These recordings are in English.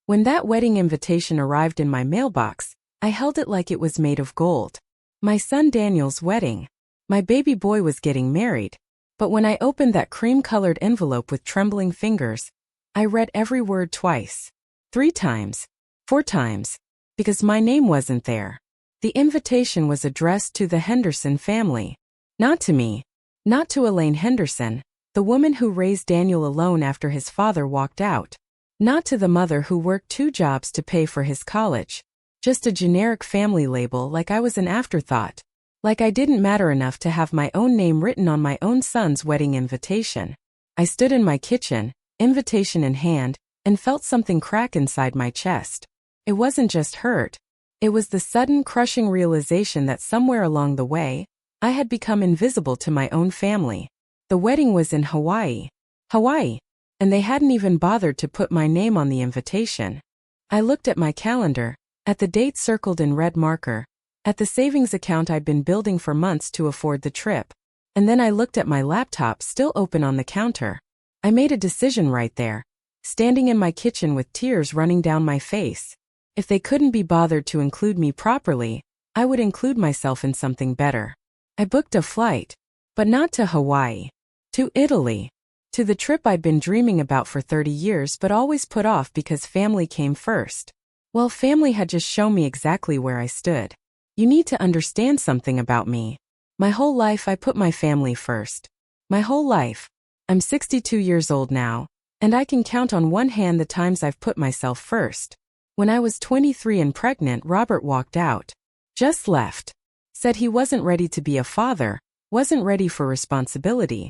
When that wedding invitation arrived in my mailbox, I held it like it was made of gold. My son Daniel's wedding. My baby boy was getting married. But when I opened that cream-colored envelope with trembling fingers, I read every word twice. 3 times. 4 times. Because my name wasn't there. The invitation was addressed to the Henderson family. Not to me. Not to Elaine Henderson, the woman who raised Daniel alone after his father walked out. Not to the mother who worked 2 jobs to pay for his college. Just a generic family label, like I was an afterthought. Like I didn't matter enough to have my own name written on my own son's wedding invitation. I stood in my kitchen, invitation in hand, and felt something crack inside my chest. It wasn't just hurt. It was the sudden crushing realization that somewhere along the way, I had become invisible to my own family. The wedding was in Hawaii. Hawaii. And they hadn't even bothered to put my name on the invitation. I looked at my calendar, at the date circled in red marker, at the savings account I'd been building for months to afford the trip, and then I looked at my laptop still open on the counter. I made a decision right there, standing in my kitchen with tears running down my face. If they couldn't be bothered to include me properly, I would include myself in something better. I booked a flight, but not to Hawaii. To Italy. To the trip I'd been dreaming about for 30 years but always put off because family came first. Well, family had just shown me exactly where I stood. You need to understand something about me. My whole life I put my family first. My whole life. I'm 62 years old now, and I can count on one hand the times I've put myself first. When I was 23 and pregnant, Robert walked out. Just left. Said he wasn't ready to be a father, wasn't ready for responsibility.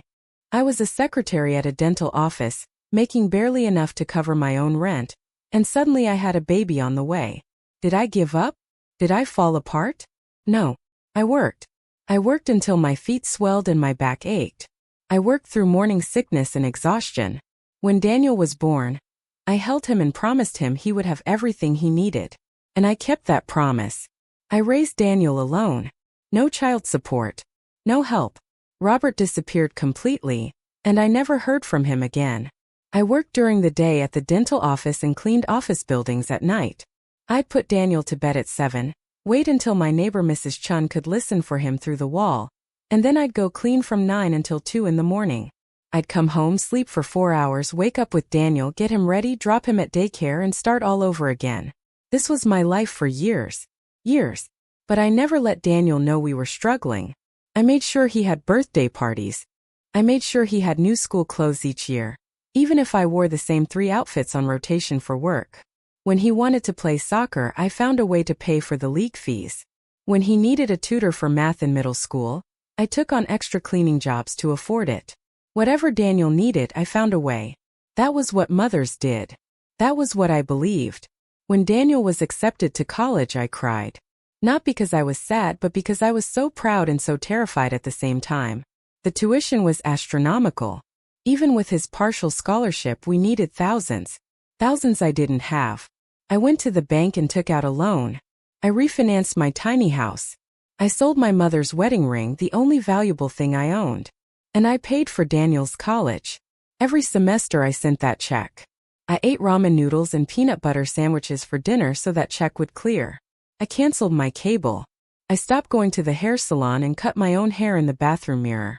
I was a secretary at a dental office, making barely enough to cover my own rent, and suddenly I had a baby on the way. Did I give up? Did I fall apart? No. I worked. I worked until my feet swelled and my back ached. I worked through morning sickness and exhaustion. When Daniel was born, I held him and promised him he would have everything he needed. And I kept that promise. I raised Daniel alone. No child support. No help. Robert disappeared completely, and I never heard from him again. I worked during the day at the dental office and cleaned office buildings at night. I'd put Daniel to bed at 7, wait until my neighbor Mrs. Chun could listen for him through the wall, and then I'd go clean from 9 until 2 in the morning. I'd come home, sleep for 4 hours, wake up with Daniel, get him ready, drop him at daycare, and start all over again. This was my life for years. Years. But I never let Daniel know we were struggling. I made sure he had birthday parties. I made sure he had new school clothes each year, even if I wore the same 3 outfits on rotation for work. When he wanted to play soccer, I found a way to pay for the league fees. When he needed a tutor for math in middle school, I took on extra cleaning jobs to afford it. Whatever Daniel needed, I found a way. That was what mothers did. That was what I believed. When Daniel was accepted to college, I cried. Not because I was sad, but because I was so proud and so terrified at the same time. The tuition was astronomical. Even with his partial scholarship, we needed thousands. Thousands I didn't have. I went to the bank and took out a loan. I refinanced my tiny house. I sold my mother's wedding ring, the only valuable thing I owned. And I paid for Daniel's college. Every semester I sent that check. I ate ramen noodles and peanut butter sandwiches for dinner so that check would clear. I canceled my cable. I stopped going to the hair salon and cut my own hair in the bathroom mirror.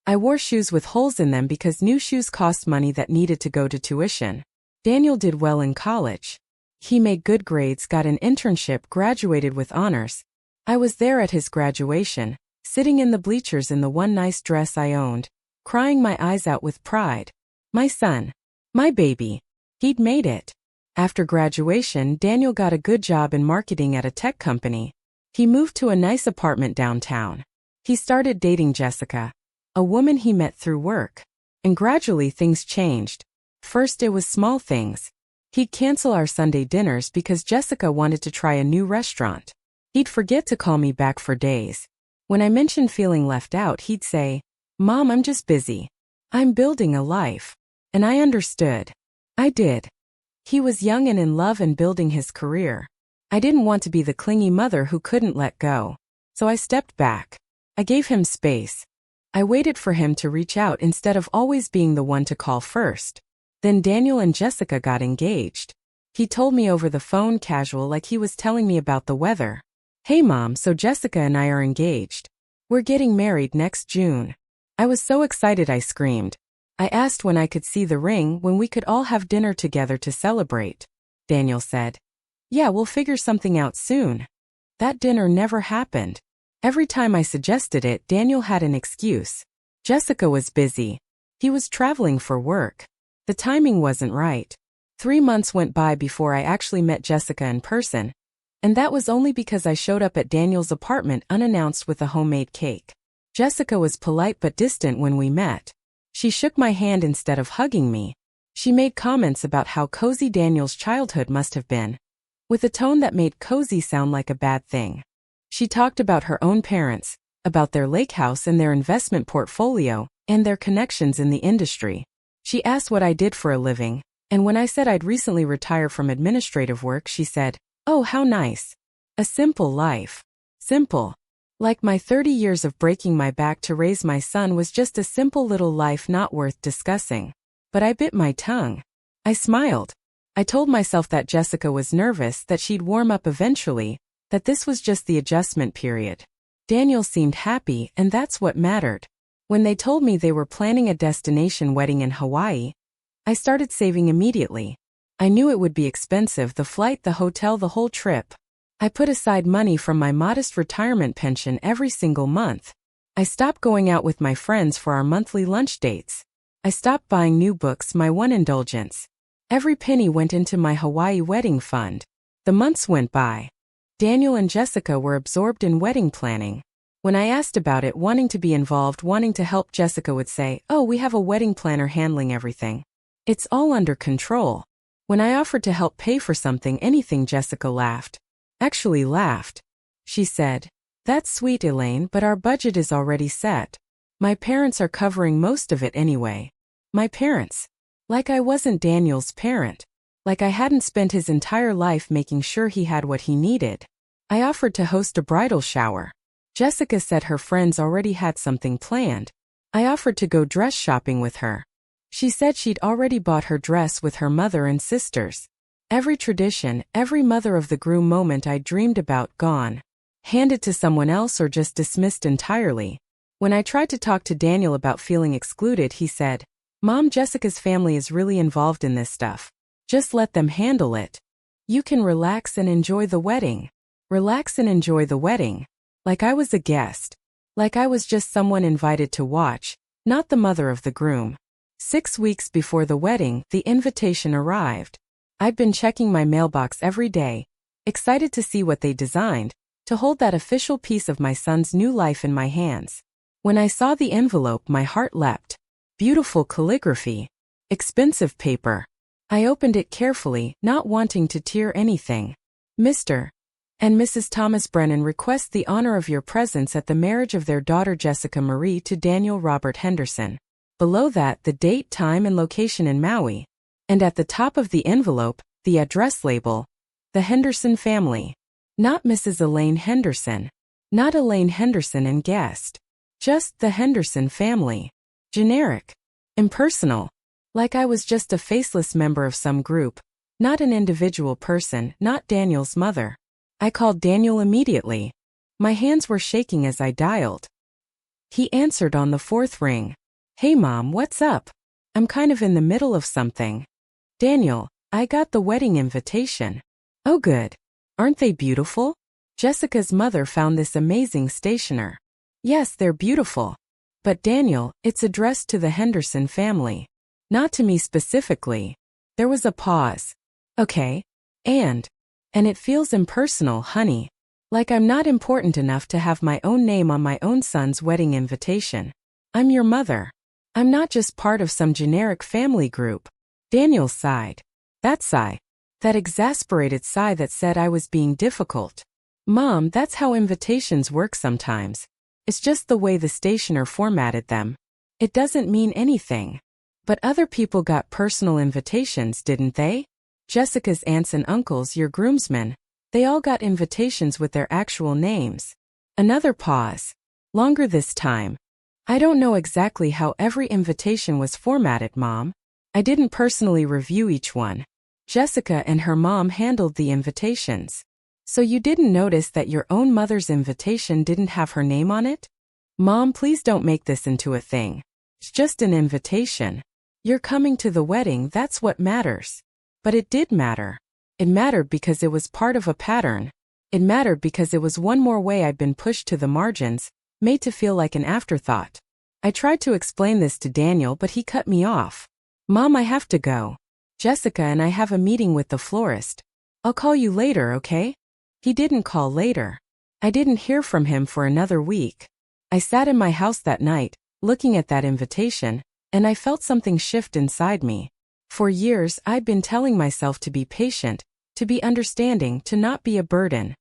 I wore shoes with holes in them because new shoes cost money that needed to go to tuition. Daniel did well in college. He made good grades, got an internship, graduated with honors. I was there at his graduation, sitting in the bleachers in the one nice dress I owned, crying my eyes out with pride. My son. My baby. He'd made it. After graduation, Daniel got a good job in marketing at a tech company. He moved to a nice apartment downtown. He started dating Jessica, a woman he met through work. And gradually things changed. First it was small things. He'd cancel our Sunday dinners because Jessica wanted to try a new restaurant. He'd forget to call me back for days. When I mentioned feeling left out, he'd say, "Mom, I'm just busy. I'm building a life." And I understood. I did. He was young and in love and building his career. I didn't want to be the clingy mother who couldn't let go. So I stepped back. I gave him space. I waited for him to reach out instead of always being the one to call first. Then Daniel and Jessica got engaged. He told me over the phone casual like he was telling me about the weather. Hey Mom, so Jessica and I are engaged. We're getting married next June. I was so excited I screamed. I asked when I could see the ring, when we could all have dinner together to celebrate. Daniel said, yeah, we'll figure something out soon. That dinner never happened. Every time I suggested it, Daniel had an excuse. Jessica was busy. He was traveling for work. The timing wasn't right. 3 months went by before I actually met Jessica in person, and that was only because I showed up at Daniel's apartment unannounced with a homemade cake. Jessica was polite but distant when we met. She shook my hand instead of hugging me. She made comments about how cozy Daniel's childhood must have been, with a tone that made cozy sound like a bad thing. She talked about her own parents, about their lake house and their investment portfolio, and their connections in the industry. She asked what I did for a living, and when I said I'd recently retired from administrative work, she said, oh, how nice. A simple life. Simple. Like my 30 years of breaking my back to raise my son was just a simple little life not worth discussing. But I bit my tongue. I smiled. I told myself that Jessica was nervous, that she'd warm up eventually, that this was just the adjustment period. Daniel seemed happy, and that's what mattered. When they told me they were planning a destination wedding in Hawaii, I started saving immediately. I knew it would be expensive, the flight, the hotel, the whole trip. I put aside money from my modest retirement pension every single month. I stopped going out with my friends for our monthly lunch dates. I stopped buying new books, my one indulgence. Every penny went into my Hawaii wedding fund. The months went by. Daniel and Jessica were absorbed in wedding planning. When I asked about it, wanting to be involved, wanting to help, Jessica would say, oh, we have a wedding planner handling everything. It's all under control. When I offered to help pay for something, anything, Jessica laughed. Actually laughed. She said, that's sweet, Elaine, but our budget is already set. My parents are covering most of it anyway. My parents. Like I wasn't Daniel's parent. Like I hadn't spent his entire life making sure he had what he needed. I offered to host a bridal shower. Jessica said her friends already had something planned. I offered to go dress shopping with her. She said she'd already bought her dress with her mother and sisters. Every tradition, every mother of the groom moment I dreamed about gone. Handed to someone else or just dismissed entirely. When I tried to talk to Daniel about feeling excluded, he said, Mom, Jessica's family is really involved in this stuff. Just let them handle it. You can relax and enjoy the wedding. Relax and enjoy the wedding. Like I was a guest. Like I was just someone invited to watch, not the mother of the groom. 6 weeks before the wedding, the invitation arrived. I'd been checking my mailbox every day, excited to see what they designed, to hold that official piece of my son's new life in my hands. When I saw the envelope, my heart leapt. Beautiful calligraphy. Expensive paper. I opened it carefully, not wanting to tear anything. Mr. and Mrs. Thomas Brennan request the honor of your presence at the marriage of their daughter Jessica Marie to Daniel Robert Henderson. Below that, the date, time, and location in Maui. And at the top of the envelope, the address label. The Henderson family. Not Mrs. Elaine Henderson. Not Elaine Henderson and guest. Just the Henderson family. Generic. Impersonal. Like I was just a faceless member of some group. Not an individual person, not Daniel's mother. I called Daniel immediately. My hands were shaking as I dialed. He answered on the 4th ring. Hey Mom, what's up? I'm kind of in the middle of something. Daniel, I got the wedding invitation. Oh good. Aren't they beautiful? Jessica's mother found this amazing stationer. Yes, they're beautiful. But Daniel, it's addressed to the Henderson family. Not to me specifically. There was a pause. Okay. And it feels impersonal, honey. Like I'm not important enough to have my own name on my own son's wedding invitation. I'm your mother. I'm not just part of some generic family group. Daniel sighed. That sigh. That exasperated sigh that said I was being difficult. Mom, that's how invitations work sometimes. It's just the way the stationer formatted them. It doesn't mean anything. But other people got personal invitations, didn't they? Jessica's aunts and uncles, your groomsmen, they all got invitations with their actual names. Another pause. Longer this time. I don't know exactly how every invitation was formatted, Mom. I didn't personally review each one. Jessica and her mom handled the invitations. So you didn't notice that your own mother's invitation didn't have her name on it? Mom, please don't make this into a thing. It's just an invitation. You're coming to the wedding, that's what matters. But it did matter. It mattered because it was part of a pattern. It mattered because it was one more way I'd been pushed to the margins, made to feel like an afterthought. I tried to explain this to Daniel, but he cut me off. Mom, I have to go. Jessica and I have a meeting with the florist. I'll call you later, okay? He didn't call later. I didn't hear from him for another week. I sat in my house that night, looking at that invitation, and I felt something shift inside me. For years, I'd been telling myself to be patient, to be understanding, to not be a burden.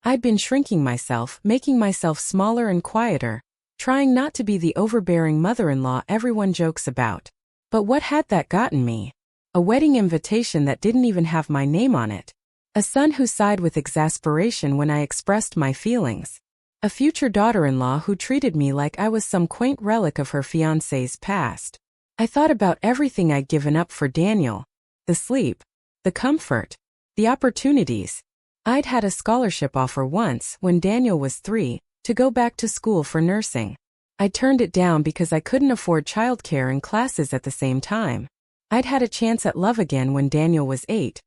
I'd been shrinking myself, making myself smaller and quieter, trying not to be the overbearing mother-in-law everyone jokes about. But what had that gotten me? A wedding invitation that didn't even have my name on it. A son who sighed with exasperation when I expressed my feelings. A future daughter-in-law who treated me like I was some quaint relic of her fiancé's past. I thought about everything I'd given up for Daniel. The sleep, the comfort, the opportunities. I'd had a scholarship offer once, when Daniel was 3, to go back to school for nursing. I turned it down because I couldn't afford childcare and classes at the same time. I'd had a chance at love again when Daniel was 8.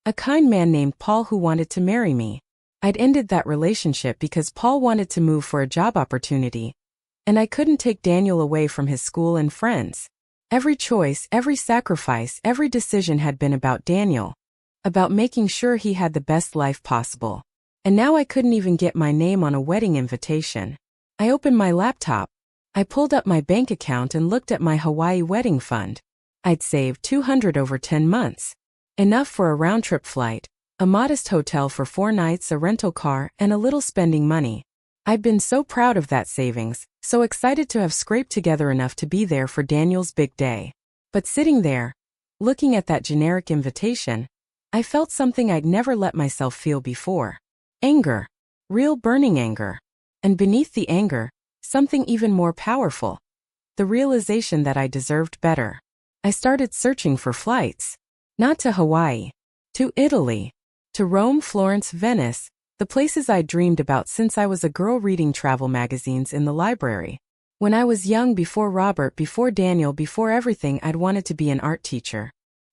A kind man named Paul who wanted to marry me. I'd ended that relationship because Paul wanted to move for a job opportunity. And I couldn't take Daniel away from his school and friends. Every choice, every sacrifice, every decision had been about Daniel. About making sure he had the best life possible. And now I couldn't even get my name on a wedding invitation. I opened my laptop. I pulled up my bank account and looked at my Hawaii wedding fund. I'd saved $200 over 10 months. Enough for a round-trip flight, a modest hotel for 4 nights, a rental car, and a little spending money. I'd been so proud of that savings, so excited to have scraped together enough to be there for Daniel's big day. But sitting there, looking at that generic invitation, I felt something I'd never let myself feel before. Anger. Real burning anger. And beneath the anger, something even more powerful. The realization that I deserved better. I started searching for flights. Not to Hawaii. To Italy. To Rome, Florence, Venice, the places I'd dreamed about since I was a girl reading travel magazines in the library. When I was young, before Robert, before Daniel, before everything, I'd wanted to be an art teacher.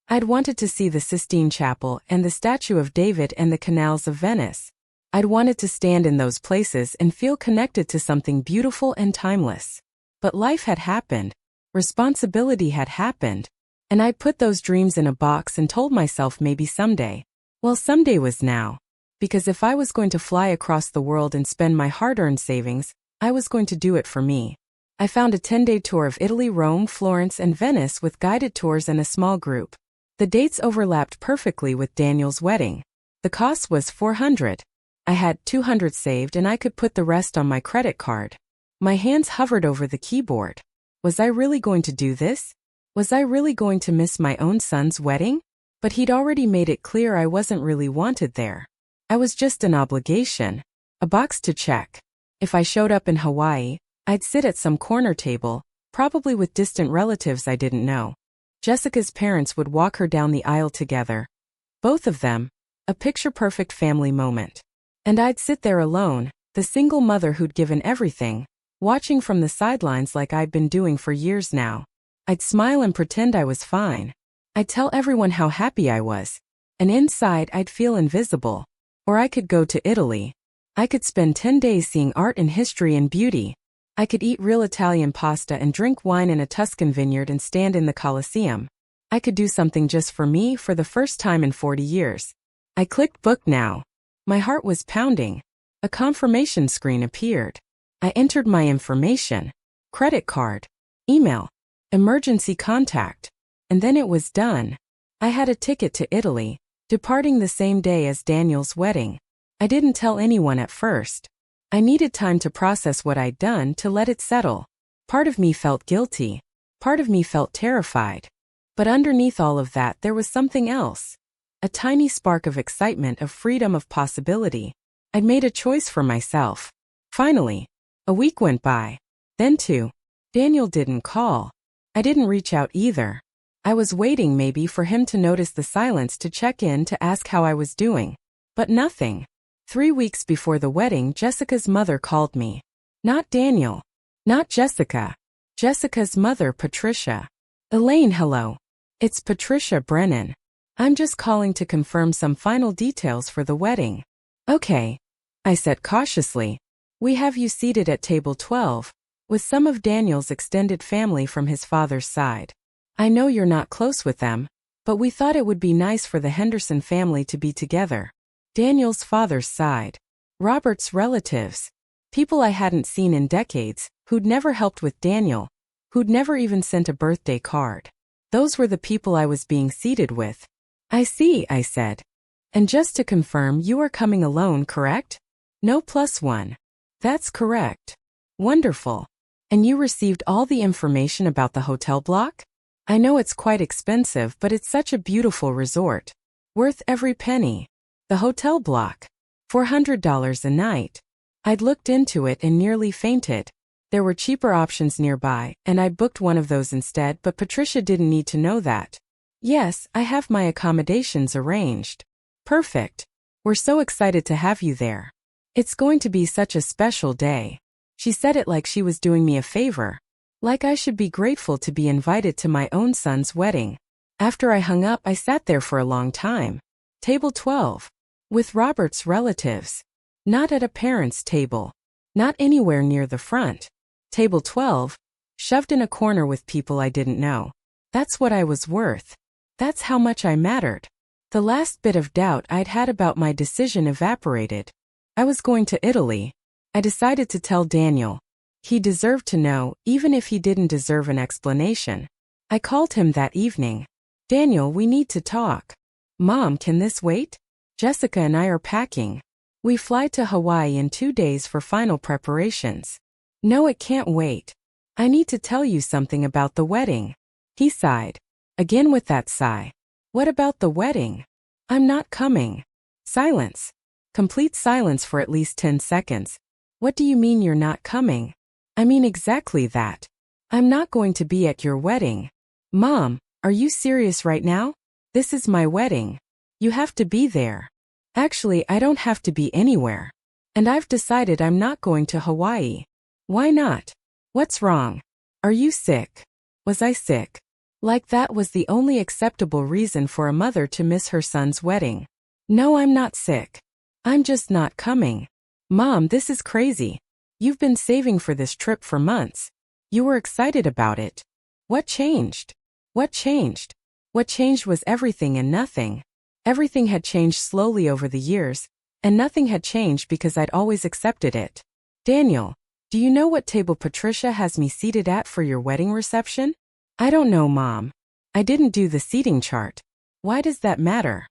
I'd wanted to see the Sistine Chapel and the Statue of David and the canals of Venice. I'd wanted to stand in those places and feel connected to something beautiful and timeless. But life had happened. Responsibility had happened. And I'd put those dreams in a box and told myself maybe someday. Well, someday was now. Because if I was going to fly across the world and spend my hard-earned savings, I was going to do it for me. I found a 10-day tour of Italy, Rome, Florence, and Venice with guided tours and a small group. The dates overlapped perfectly with Daniel's wedding. The cost was $400. I had $200 saved and I could put the rest on my credit card. My hands hovered over the keyboard. Was I really going to do this? Was I really going to miss my own son's wedding? But he'd already made it clear I wasn't really wanted there. I was just an obligation. A box to check. If I showed up in Hawaii, I'd sit at some corner table, probably with distant relatives I didn't know. Jessica's parents would walk her down the aisle together. Both of them. A picture-perfect family moment. And I'd sit there alone, the single mother who'd given everything, watching from the sidelines like I'd been doing for years now. I'd smile and pretend I was fine. I'd tell everyone how happy I was. And inside I'd feel invisible. Or I could go to Italy. I could spend 10 days seeing art and history and beauty. I could eat real Italian pasta and drink wine in a Tuscan vineyard and stand in the Colosseum. I could do something just for me for the first time in 40 years. I clicked book now. My heart was pounding. A confirmation screen appeared. I entered my information. Credit card. Email. Emergency contact. And then it was done. I had a ticket to Italy, departing the same day as Daniel's wedding. I didn't tell anyone at first. I needed time to process what I'd done, to let it settle. Part of me felt guilty. Part of me felt terrified. But underneath all of that there was something else. A tiny spark of excitement, of freedom, of possibility. I'd made a choice for myself. Finally. A week went by. Then 2. Daniel didn't call. I didn't reach out either. I was waiting maybe for him to notice the silence, to check in, to ask how I was doing. But nothing. 3 weeks before the wedding, Jessica's mother called me. Not Daniel. Not Jessica. Jessica's mother, Patricia. Elaine, hello. It's Patricia Brennan. I'm just calling to confirm some final details for the wedding. Okay, I said cautiously. We have you seated at table 12, with some of Daniel's extended family from his father's side. I know you're not close with them, but we thought it would be nice for the Henderson family to be together. Daniel's father's side. Robert's relatives. People I hadn't seen in decades, who'd never helped with Daniel, who'd never even sent a birthday card. Those were the people I was being seated with. I see, I said. And just to confirm, you are coming alone, correct? No +1. That's correct. Wonderful. And you received all the information about the hotel block? I know it's quite expensive, but it's such a beautiful resort. Worth every penny. The hotel block. $400 a night. I'd looked into it and nearly fainted. There were cheaper options nearby, and I'd booked one of those instead, but Patricia didn't need to know that. Yes, I have my accommodations arranged. Perfect. We're so excited to have you there. It's going to be such a special day. She said it like she was doing me a favor. Like I should be grateful to be invited to my own son's wedding. After I hung up, I sat there for a long time. Table 12. With Robert's relatives. Not at a parent's table. Not anywhere near the front. Table 12. Shoved in a corner with people I didn't know. That's what I was worth. That's how much I mattered. The last bit of doubt I'd had about my decision evaporated. I was going to Italy. I decided to tell Daniel. He deserved to know, even if he didn't deserve an explanation. I called him that evening. Daniel, we need to talk. Mom, can this wait? Jessica and I are packing. We fly to Hawaii in 2 days for final preparations. No, it can't wait. I need to tell you something about the wedding. He sighed. Again with that sigh. What about the wedding? I'm not coming. Silence. Complete silence for at least 10 seconds. What do you mean you're not coming? I mean exactly that. I'm not going to be at your wedding. Mom, are you serious right now? This is my wedding. You have to be there. Actually, I don't have to be anywhere. And I've decided I'm not going to Hawaii. Why not? What's wrong? Are you sick? Was I sick? Like that was the only acceptable reason for a mother to miss her son's wedding. No, I'm not sick. I'm just not coming. Mom, this is crazy. You've been saving for this trip for months. You were excited about it. What changed? What changed? What changed was everything and nothing. Everything had changed slowly over the years, and nothing had changed because I'd always accepted it. Daniel, do you know what table Patricia has me seated at for your wedding reception? I don't know, Mom. I didn't do the seating chart. Why does that matter?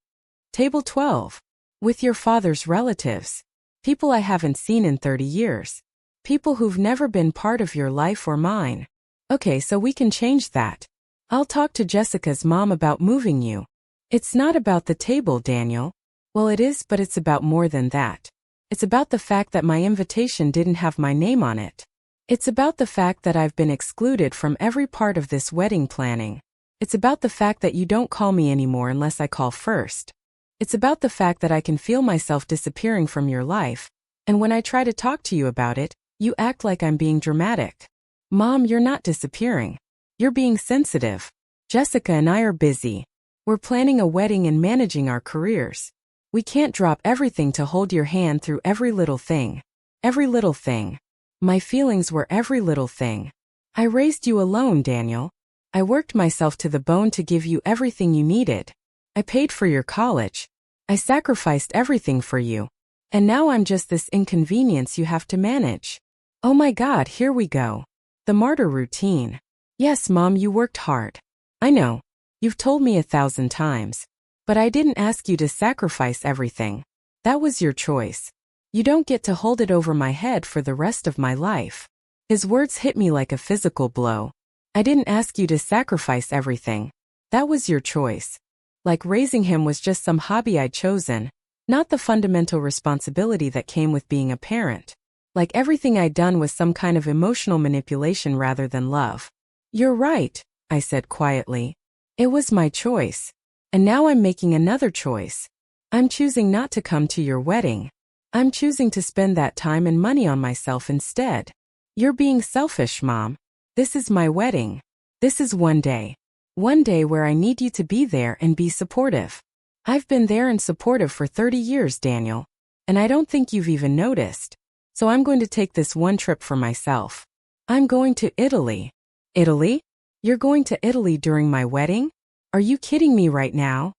Table 12. With your father's relatives. People I haven't seen in 30 years. People who've never been part of your life or mine. Okay, so we can change that. I'll talk to Jessica's mom about moving you. It's not about the table, Daniel. Well, it is, but it's about more than that. It's about the fact that my invitation didn't have my name on it. It's about the fact that I've been excluded from every part of this wedding planning. It's about the fact that you don't call me anymore unless I call first. It's about the fact that I can feel myself disappearing from your life, and when I try to talk to you about it, you act like I'm being dramatic. Mom, you're not disappearing. You're being sensitive. Jessica and I are busy. We're planning a wedding and managing our careers. We can't drop everything to hold your hand through every little thing. Every little thing. My feelings were every little thing. I raised you alone, Daniel. I worked myself to the bone to give you everything you needed. I paid for your college. I sacrificed everything for you. And now I'm just this inconvenience you have to manage. Oh my God, here we go. The martyr routine. Yes, Mom, you worked hard. I know. You've told me 1,000 times. But I didn't ask you to sacrifice everything. That was your choice. You don't get to hold it over my head for the rest of my life. His words hit me like a physical blow. I didn't ask you to sacrifice everything. That was your choice. Like raising him was just some hobby I'd chosen, not the fundamental responsibility that came with being a parent. Like everything I'd done was some kind of emotional manipulation rather than love. You're right, I said quietly. It was my choice. And now I'm making another choice. I'm choosing not to come to your wedding. I'm choosing to spend that time and money on myself instead. You're being selfish, Mom. This is my wedding. This is one day. One day where I need you to be there and be supportive. I've been there and supportive for 30 years, Daniel. And I don't think you've even noticed. So I'm going to take this one trip for myself. I'm going to Italy. Italy? You're going to Italy during my wedding? Are you kidding me right now?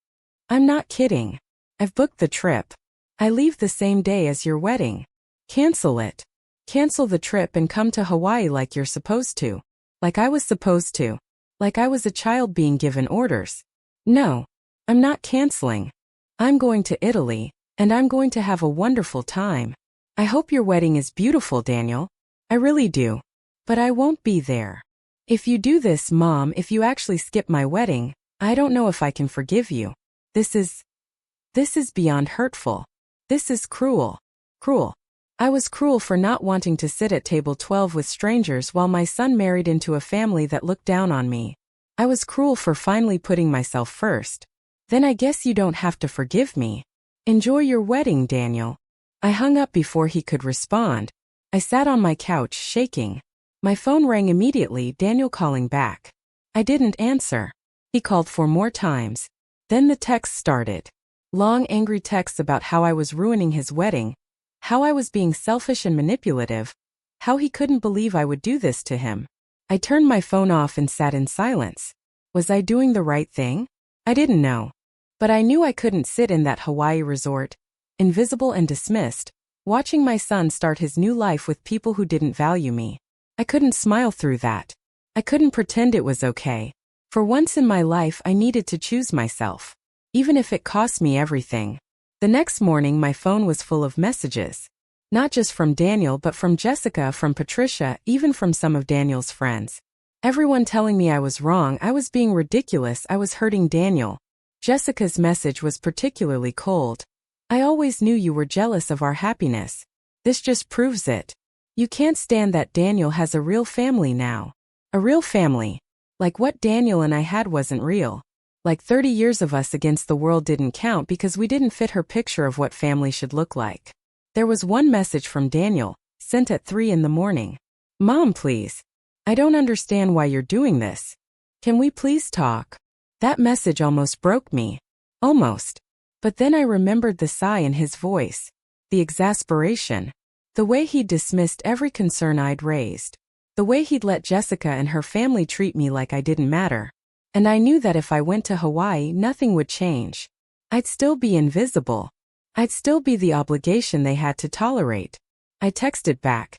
I'm not kidding. I've booked the trip. I leave the same day as your wedding. Cancel it. Cancel the trip and come to Hawaii like you're supposed to. Like I was supposed to. Like I was a child being given orders. No, I'm not canceling. I'm going to Italy, and I'm going to have a wonderful time. I hope your wedding is beautiful, Daniel. I really do. But I won't be there. If you do this, Mom, if you actually skip my wedding, I don't know if I can forgive you. This is beyond hurtful. This is cruel. Cruel. I was cruel for not wanting to sit at table 12 with strangers while my son married into a family that looked down on me. I was cruel for finally putting myself first. Then I guess you don't have to forgive me. Enjoy your wedding, Daniel. I hung up before he could respond. I sat on my couch, shaking. My phone rang immediately, Daniel calling back. I didn't answer. He called 4 more times. Then the texts started. Long, angry texts about how I was ruining his wedding, how I was being selfish and manipulative, how he couldn't believe I would do this to him. I turned my phone off and sat in silence. Was I doing the right thing? I didn't know. But I knew I couldn't sit in that Hawaii resort, invisible and dismissed, watching my son start his new life with people who didn't value me. I couldn't smile through that. I couldn't pretend it was okay. For once in my life, I needed to choose myself. Even if it cost me everything. The next morning my phone was full of messages. Not just from Daniel but from Jessica, from Patricia, even from some of Daniel's friends. Everyone telling me I was wrong, I was being ridiculous, I was hurting Daniel. Jessica's message was particularly cold. I always knew you were jealous of our happiness. This just proves it. You can't stand that Daniel has a real family now. A real family. Like what Daniel and I had wasn't real. Like 30 years of us against the world didn't count because we didn't fit her picture of what family should look like. There was one message from Daniel, sent at 3 in the morning. Mom, please. I don't understand why you're doing this. Can we please talk? That message almost broke me. Almost. But then I remembered the sigh in his voice. The exasperation. The way he'd dismissed every concern I'd raised. The way he'd let Jessica and her family treat me like I didn't matter. And I knew that if I went to Hawaii, nothing would change. I'd still be invisible. I'd still be the obligation they had to tolerate. I texted back.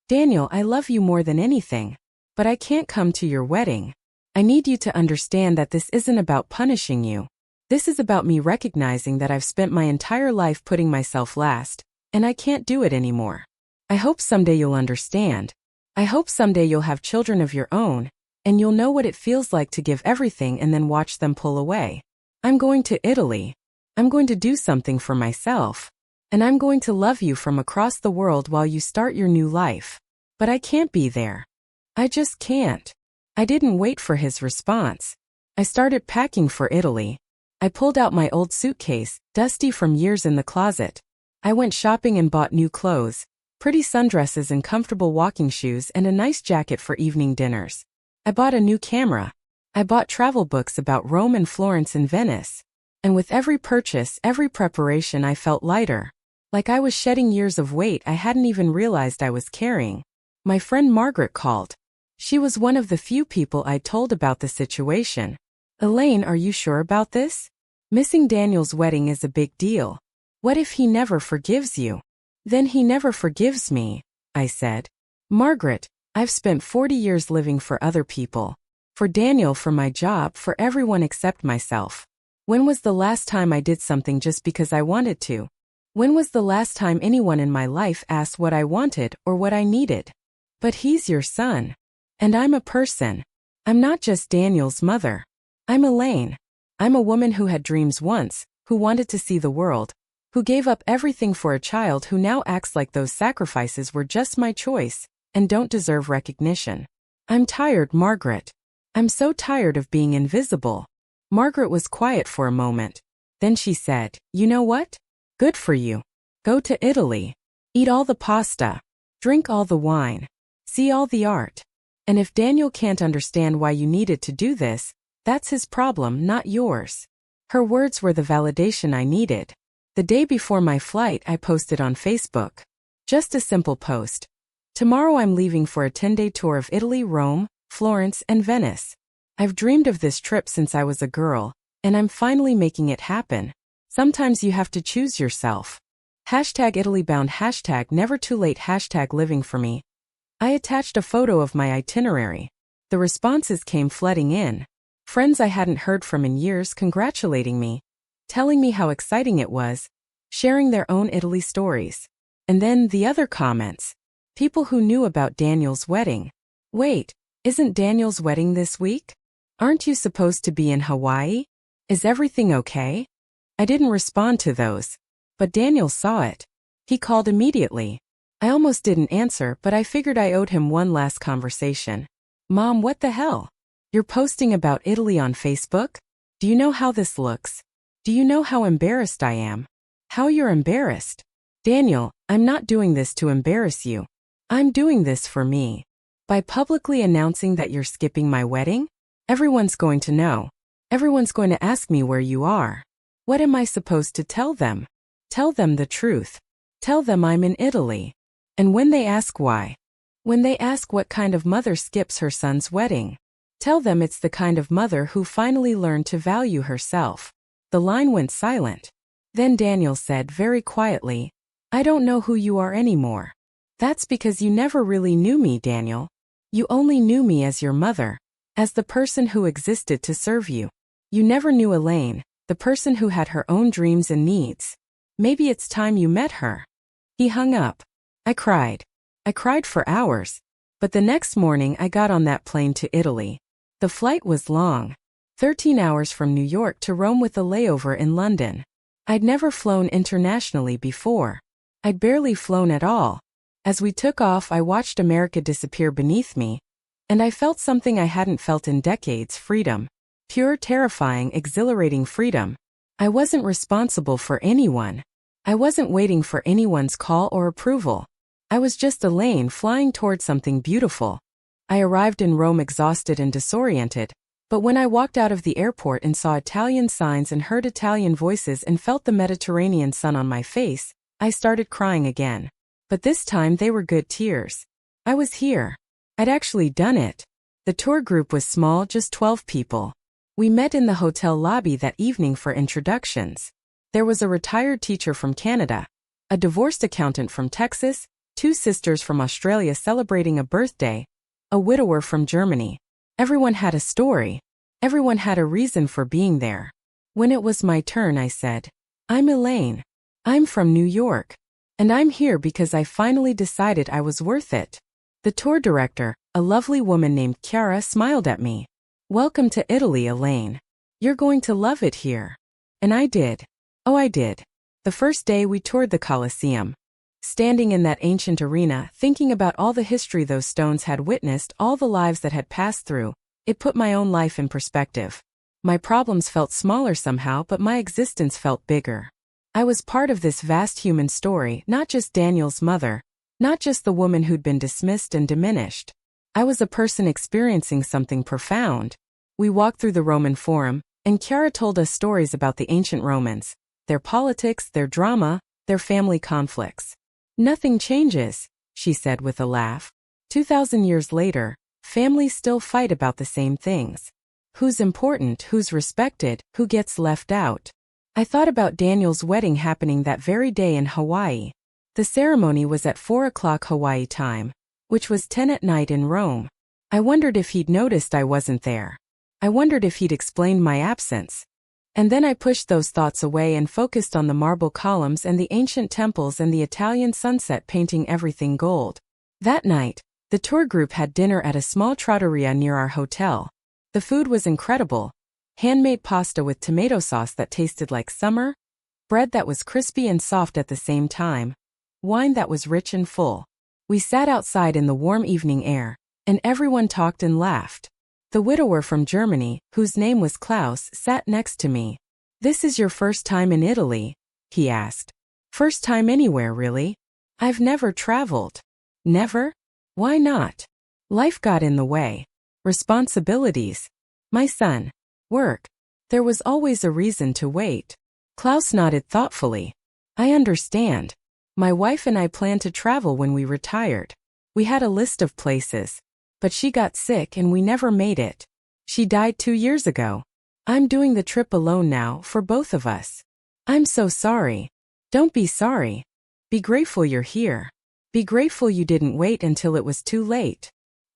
Daniel, I love you more than anything. But I can't come to your wedding. I need you to understand that this isn't about punishing you. This is about me recognizing that I've spent my entire life putting myself last, and I can't do it anymore. I hope someday you'll understand. I hope someday you'll have children of your own, and you'll know what it feels like to give everything and then watch them pull away. I'm going to Italy. I'm going to do something for myself. And I'm going to love you from across the world while you start your new life. But I can't be there. I just can't. I didn't wait for his response. I started packing for Italy. I pulled out my old suitcase, dusty from years in the closet. I went shopping and bought new clothes, pretty sundresses and comfortable walking shoes and a nice jacket for evening dinners. I bought a new camera. I bought travel books about Rome and Florence and Venice. And with every purchase, every preparation, I felt lighter. Like I was shedding years of weight I hadn't even realized I was carrying. My friend Margaret called. She was one of the few people I'd told about the situation. Elaine, are you sure about this? Missing Daniel's wedding is a big deal. What if he never forgives you? Then he never forgives me, I said. Margaret, I've spent 40 years living for other people. For Daniel, for my job, for everyone except myself. When was the last time I did something just because I wanted to? When was the last time anyone in my life asked what I wanted or what I needed? But he's your son. And I'm a person. I'm not just Daniel's mother. I'm Elaine. I'm a woman who had dreams once, who wanted to see the world, who gave up everything for a child who now acts like those sacrifices were just my choice and don't deserve recognition. I'm tired, Margaret. I'm so tired of being invisible. Margaret was quiet for a moment. Then she said, "You know what? Good for you. Go to Italy. Eat all the pasta. Drink all the wine. See all the art. And if Daniel can't understand why you needed to do this, that's his problem, not yours." Her words were the validation I needed. The day before my flight, I posted on Facebook. Just a simple post. "Tomorrow I'm leaving for a 10-day tour of Italy, Rome, Florence, and Venice. I've dreamed of this trip since I was a girl, and I'm finally making it happen. Sometimes you have to choose yourself. Hashtag Italybound, hashtag never too late, hashtag living for me." I attached a photo of my itinerary. The responses came flooding in. Friends I hadn't heard from in years congratulating me, telling me how exciting it was, sharing their own Italy stories. And then the other comments. People who knew about Daniel's wedding. "Wait, isn't Daniel's wedding this week? Aren't you supposed to be in Hawaii? Is everything okay?" I didn't respond to those. But Daniel saw it. He called immediately. I almost didn't answer, but I figured I owed him one last conversation. "Mom, what the hell? You're posting about Italy on Facebook? Do you know how this looks? Do you know how embarrassed I am? How you're embarrassed?" "Daniel, I'm not doing this to embarrass you. I'm doing this for me. By publicly announcing that you're skipping my wedding, everyone's going to know. Everyone's going to ask me where you are. What am I supposed to tell them? Tell them the truth. Tell them I'm in Italy. And when they ask why, when they ask what kind of mother skips her son's wedding, tell them it's the kind of mother who finally learned to value herself." The line went silent. Then Daniel said very quietly, "I don't know who you are anymore." "That's because you never really knew me, Daniel. You only knew me as your mother, as the person who existed to serve you. You never knew Elaine, the person who had her own dreams and needs. Maybe it's time you met her." He hung up. I cried. I cried for hours. But the next morning I got on that plane to Italy. The flight was long. 13 hours from New York to Rome with a layover in London. I'd never flown internationally before. I'd barely flown at all. As we took off, I watched America disappear beneath me, and I felt something I hadn't felt in decades: freedom. Pure, terrifying, exhilarating freedom. I wasn't responsible for anyone. I wasn't waiting for anyone's call or approval. I was just Elaine flying toward something beautiful. I arrived in Rome exhausted and disoriented, but when I walked out of the airport and saw Italian signs and heard Italian voices and felt the Mediterranean sun on my face, I started crying again. But this time they were good tears. I was here. I'd actually done it. The tour group was small, just 12 people. We met in the hotel lobby that evening for introductions. There was a retired teacher from Canada, a divorced accountant from Texas, 2 sisters from Australia celebrating a birthday, a widower from Germany. Everyone had a story. Everyone had a reason for being there. When it was my turn, I said, "I'm Elaine. I'm from New York. And I'm here because I finally decided I was worth it." The tour director, a lovely woman named Chiara, smiled at me. "Welcome to Italy, Elaine. You're going to love it here." And I did. Oh, I did. The first day we toured the Colosseum. Standing in that ancient arena, thinking about all the history those stones had witnessed, all the lives that had passed through, it put my own life in perspective. My problems felt smaller somehow, but my existence felt bigger. I was part of this vast human story, not just Daniel's mother, not just the woman who'd been dismissed and diminished. I was a person experiencing something profound. We walked through the Roman Forum, and Chiara told us stories about the ancient Romans, their politics, their drama, their family conflicts. "Nothing changes," she said with a laugh. 2,000 years later, families still fight about the same things. Who's important, who's respected, who gets left out. I thought about Daniel's wedding happening that very day in Hawaii. The ceremony was at 4 o'clock Hawaii time, which was 10 at night in Rome. I wondered if he'd noticed I wasn't there. I wondered if he'd explained my absence. And then I pushed those thoughts away and focused on the marble columns and the ancient temples and the Italian sunset painting everything gold. That night, the tour group had dinner at a small trattoria near our hotel. The food was incredible. Handmade pasta with tomato sauce that tasted like summer, bread that was crispy and soft at the same time, wine that was rich and full. We sat outside in the warm evening air, and everyone talked and laughed. The widower from Germany, whose name was Klaus, sat next to me. "This is your first time in Italy?" he asked. "First time anywhere, really? I've never traveled." "Never? Why not?" "Life got in the way. Responsibilities. My son. Work. There was always a reason to wait." Klaus nodded thoughtfully. "I understand. My wife and I planned to travel when we retired. We had a list of places. But she got sick and we never made it. She died 2 years ago. I'm doing the trip alone now for both of us." "I'm so sorry." "Don't be sorry. Be grateful you're here. Be grateful you didn't wait until it was too late."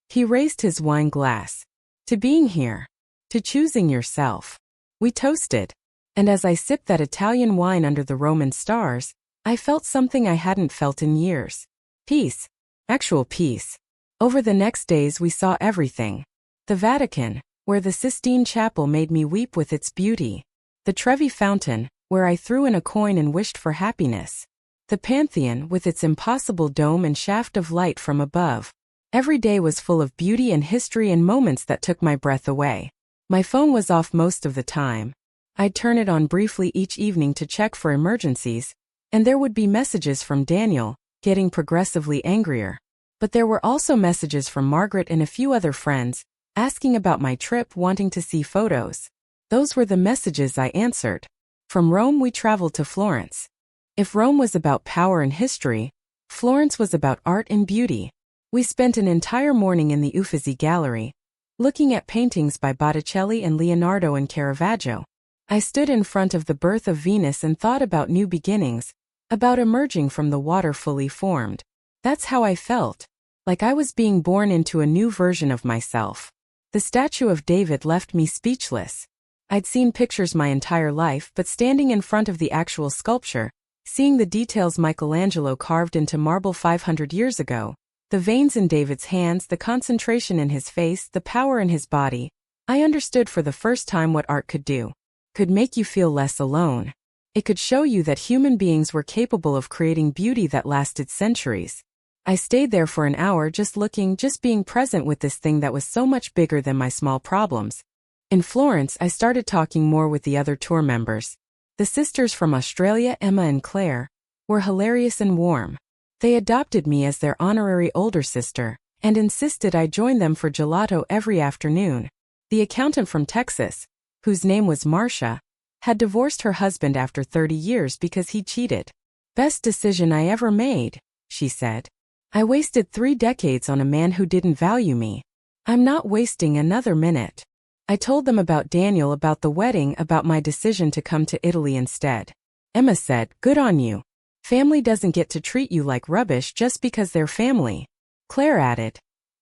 He raised his wine glass. "To being here. To choosing yourself." We toasted. And as I sipped that Italian wine under the Roman stars, I felt something I hadn't felt in years. Peace. Actual peace. Over the next days we saw everything. The Vatican, where the Sistine Chapel made me weep with its beauty. The Trevi Fountain, where I threw in a coin and wished for happiness. The Pantheon with its impossible dome and shaft of light from above. Every day was full of beauty and history and moments that took my breath away. My phone was off most of the time. I'd turn it on briefly each evening to check for emergencies, and there would be messages from Daniel, getting progressively angrier. But there were also messages from Margaret and a few other friends, asking about my trip, wanting to see photos. Those were the messages I answered. From Rome we traveled to Florence. If Rome was about power and history, Florence was about art and beauty. We spent an entire morning in the Uffizi Gallery, looking at paintings by Botticelli and Leonardo and Caravaggio. I stood in front of the Birth of Venus and thought about new beginnings, about emerging from the water fully formed. That's how I felt, like I was being born into a new version of myself. The statue of David left me speechless. I'd seen pictures my entire life, but standing in front of the actual sculpture, seeing the details Michelangelo carved into marble 500 years ago, the veins in David's hands, the concentration in his face, the power in his body, I understood for the first time what art could do. Could make you feel less alone. It could show you that human beings were capable of creating beauty that lasted centuries. I stayed there for an hour just looking, just being present with this thing that was so much bigger than my small problems. In Florence, I started talking more with the other tour members. The sisters from Australia, Emma and Claire, were hilarious and warm. They adopted me as their honorary older sister, and insisted I join them for gelato every afternoon. The accountant from Texas, whose name was Marcia, had divorced her husband after 30 years because he cheated. "Best decision I ever made," she said. "I wasted 3 decades on a man who didn't value me. I'm not wasting another minute." I told them about Daniel, about the wedding, about my decision to come to Italy instead. Emma said, "Good on you. Family doesn't get to treat you like rubbish just because they're family." Claire added,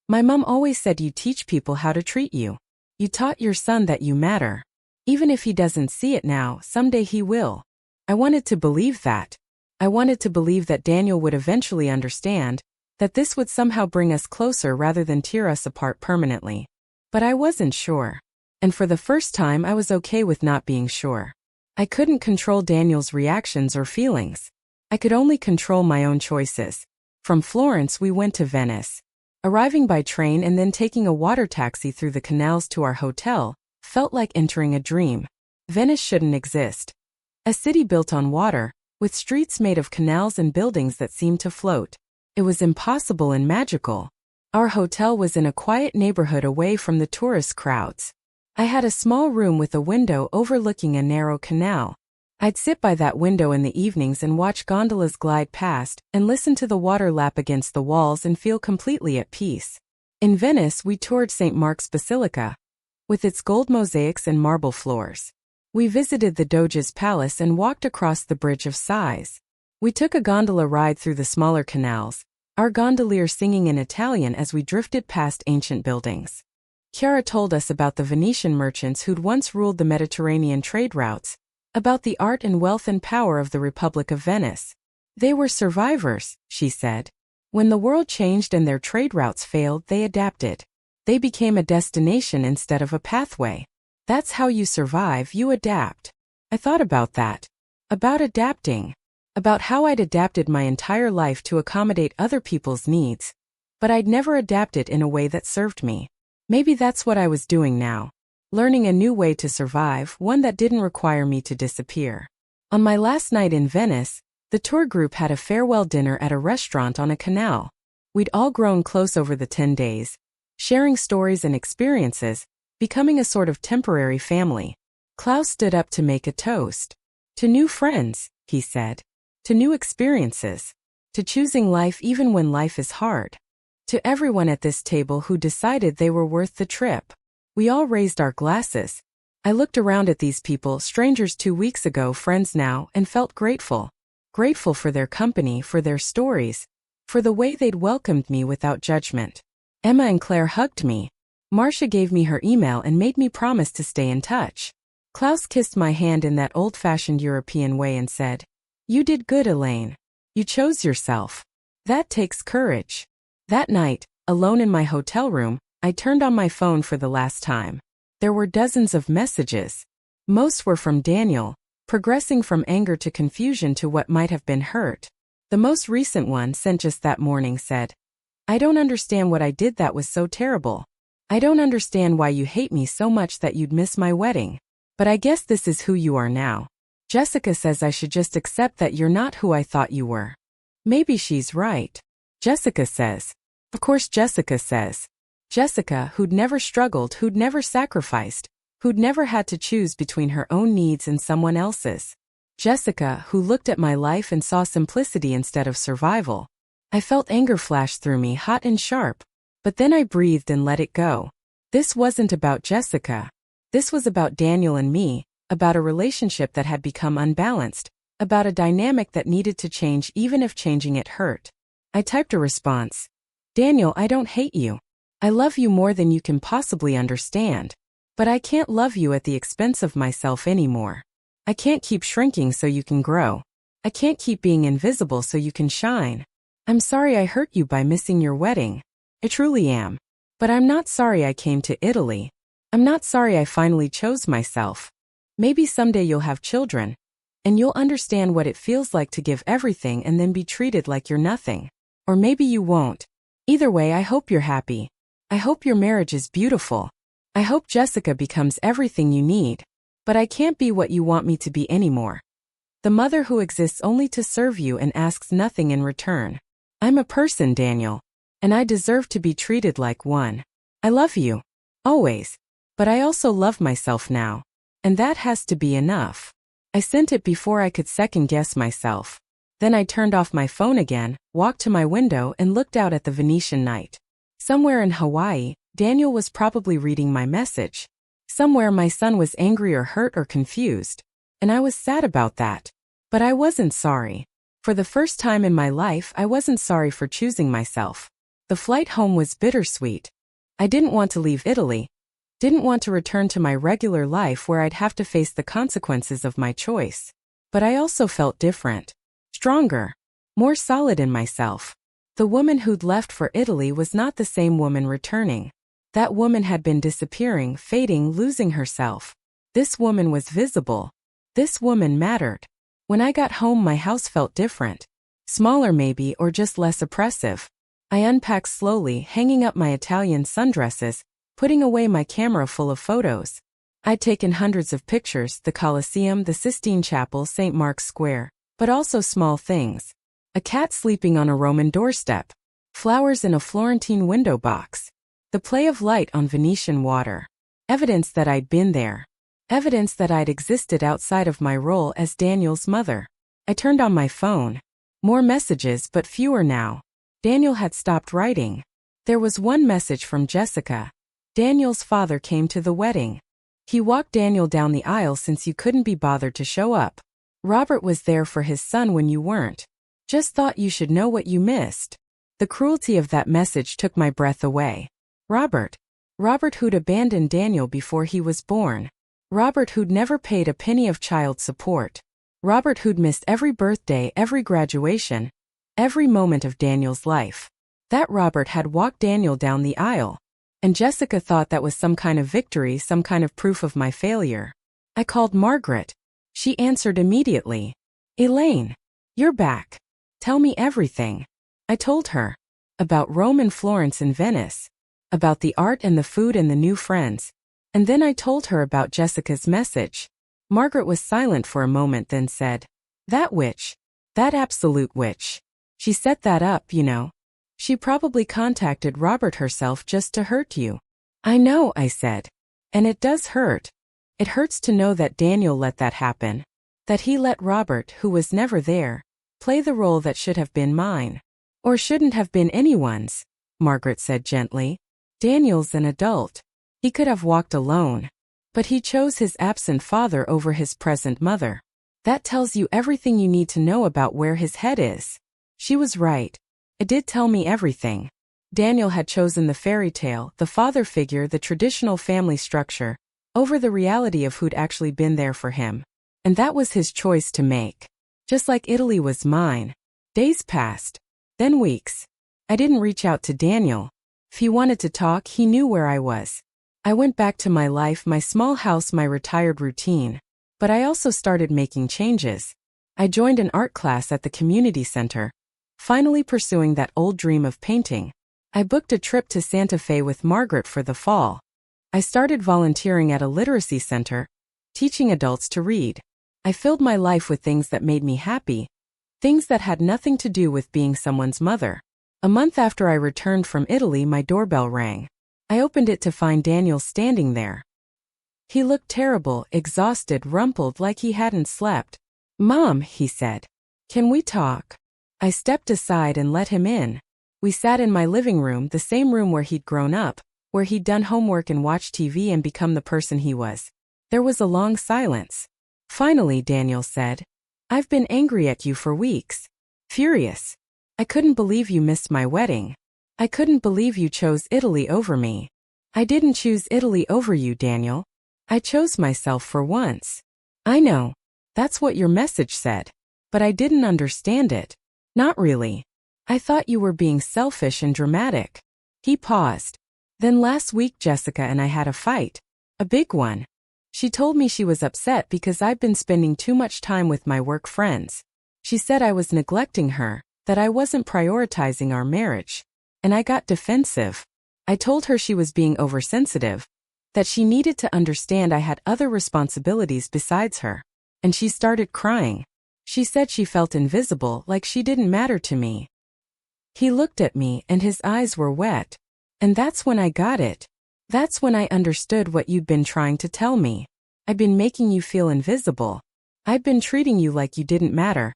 "My mom always said you teach people how to treat you. You taught your son that you matter. Even if he doesn't see it now, someday he will." I wanted to believe that. I wanted to believe that Daniel would eventually understand, that this would somehow bring us closer rather than tear us apart permanently. But I wasn't sure. And for the first time I was okay with not being sure. I couldn't control Daniel's reactions or feelings. I could only control my own choices. From Florence we went to Venice. Arriving by train and then taking a water taxi through the canals to our hotel felt like entering a dream. Venice shouldn't exist. A city built on water, with streets made of canals and buildings that seemed to float. It was impossible and magical. Our hotel was in a quiet neighborhood away from the tourist crowds. I had a small room with a window overlooking a narrow canal. I'd sit by that window in the evenings and watch gondolas glide past and listen to the water lap against the walls and feel completely at peace. In Venice, we toured St. Mark's Basilica, with its gold mosaics and marble floors. We visited the Doge's Palace and walked across the Bridge of Sighs. We took a gondola ride through the smaller canals, our gondolier singing in Italian as we drifted past ancient buildings. Chiara told us about the Venetian merchants who'd once ruled the Mediterranean trade routes, about the art and wealth and power of the Republic of Venice. They were survivors, she said. When the world changed and their trade routes failed, they adapted. They became a destination instead of a pathway. That's how you survive, you adapt. I thought about that. About adapting. About how I'd adapted my entire life to accommodate other people's needs. But I'd never adapted in a way that served me. Maybe that's what I was doing now. Learning a new way to survive, one that didn't require me to disappear. On my last night in Venice, the tour group had a farewell dinner at a restaurant on a canal. We'd all grown close over the 10 days, sharing stories and experiences, becoming a sort of temporary family. Klaus stood up to make a toast. To new friends, he said. To new experiences. To choosing life even when life is hard. To everyone at this table who decided they were worth the trip. We all raised our glasses. I looked around at these people, strangers 2 weeks ago, friends now, and felt grateful. Grateful for their company, for their stories, for the way they'd welcomed me without judgment. Emma and Claire hugged me. Marcia gave me her email and made me promise to stay in touch. Klaus kissed my hand in that old-fashioned European way and said, "You did good, Elaine. You chose yourself. That takes courage." That night, alone in my hotel room, I turned on my phone for the last time. There were dozens of messages. Most were from Daniel, progressing from anger to confusion to what might have been hurt. The most recent one, sent just that morning, said, "I don't understand what I did that was so terrible. I don't understand why you hate me so much that you'd miss my wedding. But I guess this is who you are now. Jessica says I should just accept that you're not who I thought you were. Maybe she's right." Jessica says. Of course Jessica says. Jessica, who'd never struggled, who'd never sacrificed, who'd never had to choose between her own needs and someone else's. Jessica, who looked at my life and saw simplicity instead of survival. I felt anger flash through me, hot and sharp. But then I breathed and let it go. This wasn't about Jessica. This was about Daniel and me, about a relationship that had become unbalanced, about a dynamic that needed to change even if changing it hurt. I typed a response. "Daniel, I don't hate you. I love you more than you can possibly understand. But I can't love you at the expense of myself anymore. I can't keep shrinking so you can grow. I can't keep being invisible so you can shine. I'm sorry I hurt you by missing your wedding. I truly am. But I'm not sorry I came to Italy. I'm not sorry I finally chose myself. Maybe someday you'll have children, and you'll understand what it feels like to give everything and then be treated like you're nothing. Or maybe you won't. Either way, I hope you're happy. I hope your marriage is beautiful. I hope Jessica becomes everything you need. But I can't be what you want me to be anymore. The mother who exists only to serve you and asks nothing in return. I'm a person, Daniel, and I deserve to be treated like one. I love you. Always. But I also love myself now. And that has to be enough." I sent it before I could second-guess myself. Then I turned off my phone again, walked to my window and looked out at the Venetian night. Somewhere in Hawaii, Daniel was probably reading my message. Somewhere my son was angry or hurt or confused. And I was sad about that. But I wasn't sorry. For the first time in my life, I wasn't sorry for choosing myself. The flight home was bittersweet. I didn't want to leave Italy. Didn't want to return to my regular life where I'd have to face the consequences of my choice. But I also felt different. Stronger. More solid in myself. The woman who'd left for Italy was not the same woman returning. That woman had been disappearing, fading, losing herself. This woman was visible. This woman mattered. When I got home, my house felt different. Smaller maybe, or just less oppressive. I unpacked slowly, hanging up my Italian sundresses, putting away my camera full of photos. I'd taken hundreds of pictures, the Colosseum, the Sistine Chapel, St. Mark's Square, but also small things. A cat sleeping on a Roman doorstep. Flowers in a Florentine window box. The play of light on Venetian water. Evidence that I'd been there. Evidence that I'd existed outside of my role as Daniel's mother. I turned on my phone. More messages, but fewer now. Daniel had stopped writing. There was one message from Jessica. Daniel's father came to the wedding. He walked Daniel down the aisle since you couldn't be bothered to show up. Robert was there for his son when you weren't. Just thought you should know what you missed. The cruelty of that message took my breath away. Robert. Robert who'd abandoned Daniel before he was born. Robert who'd never paid a penny of child support. Robert who'd missed every birthday, every graduation, every moment of Daniel's life. That Robert had walked Daniel down the aisle. And Jessica thought that was some kind of victory, some kind of proof of my failure. I called Margaret. She answered immediately. "Elaine, you're back. Tell me everything." I told her. About Rome and Florence and Venice. about the art and the food and the new friends. And then I told her about Jessica's message. Margaret was silent for a moment, then said, "That witch. That absolute witch. She set that up, you know. She probably contacted Robert herself just to hurt you." "I know," I said. "And it does hurt. It hurts to know that Daniel let that happen. That he let Robert, who was never there, play the role that should have been mine. Or shouldn't have been anyone's," Margaret said gently. "Daniel's an adult. He could have walked alone. But he chose his absent father over his present mother. That tells you everything you need to know about where his head is." She was right. It did tell me everything. Daniel had chosen the fairy tale, the father figure, the traditional family structure, over the reality of who'd actually been there for him. And that was his choice to make. Just like Italy was mine. Days passed. Then weeks. I didn't reach out to Daniel. If he wanted to talk, he knew where I was. I went back to my life, my small house, my retired routine. But I also started making changes. I joined an art class at the community center, finally pursuing that old dream of painting. I booked a trip to Santa Fe with Margaret for the fall. I started volunteering at a literacy center, teaching adults to read. I filled my life with things that made me happy, things that had nothing to do with being someone's mother. A month after I returned from Italy, my doorbell rang. I opened it to find Daniel standing there. He looked terrible, exhausted, rumpled, like he hadn't slept. "Mom," he said, "can we talk?" I stepped aside and let him in. We sat in my living room, the same room where he'd grown up, where he'd done homework and watched TV and become the person he was. There was a long silence. Finally, Daniel said, "I've been angry at you for weeks. Furious. I couldn't believe you missed my wedding. I couldn't believe you chose Italy over me." "I didn't choose Italy over you, Daniel. I chose myself for once." "I know. That's what your message said. But I didn't understand it. Not really. I thought you were being selfish and dramatic." He paused. "Then last week Jessica and I had a fight. A big one. She told me she was upset because I've been spending too much time with my work friends. She said I was neglecting her, that I wasn't prioritizing our marriage. And I got defensive. I told her she was being oversensitive, that she needed to understand I had other responsibilities besides her. And she started crying. She said she felt invisible, like she didn't matter to me." He looked at me and his eyes were wet. "And that's when I got it. That's when I understood what you'd been trying to tell me. I'd been making you feel invisible. I'd been treating you like you didn't matter.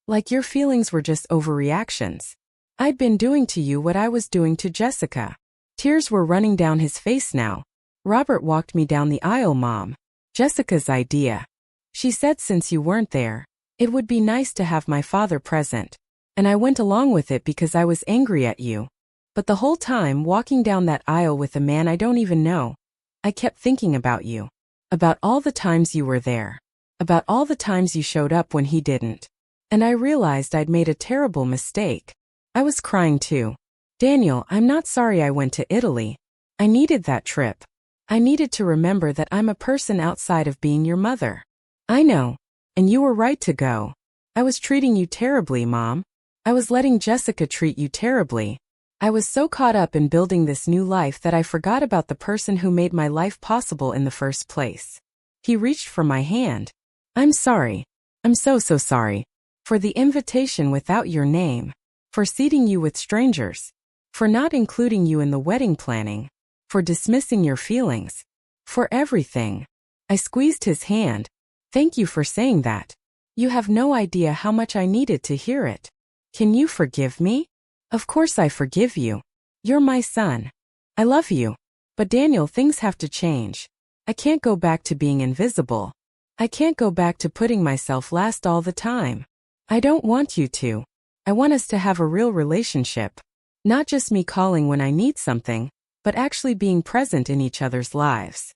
Like your feelings were just overreactions. I'd been doing to you what I was doing to Jessica." Tears were running down his face now. "Robert walked me down the aisle, Mom. Jessica's idea. She said since you weren't there, it would be nice to have my father present. And I went along with it because I was angry at you. But the whole time walking down that aisle with a man I don't even know, I kept thinking about you. About all the times you were there. About all the times you showed up when he didn't. And I realized I'd made a terrible mistake." I was crying too. "Daniel, I'm not sorry I went to Italy. I needed that trip. I needed to remember that I'm a person outside of being your mother." "I know. And you were right to go. I was treating you terribly, Mom. I was letting Jessica treat you terribly. I was so caught up in building this new life that I forgot about the person who made my life possible in the first place." He reached for my hand. "I'm sorry. I'm so sorry. For the invitation without your name. For seating you with strangers. For not including you in the wedding planning. For dismissing your feelings. For everything." I squeezed his hand. "Thank you for saying that. You have no idea how much I needed to hear it. Can you forgive me?" "Of course I forgive you. You're my son. I love you. But Daniel, things have to change. I can't go back to being invisible. I can't go back to putting myself last all the time. I don't want you to. I want us to have a real relationship. Not just me calling when I need something, but actually being present in each other's lives."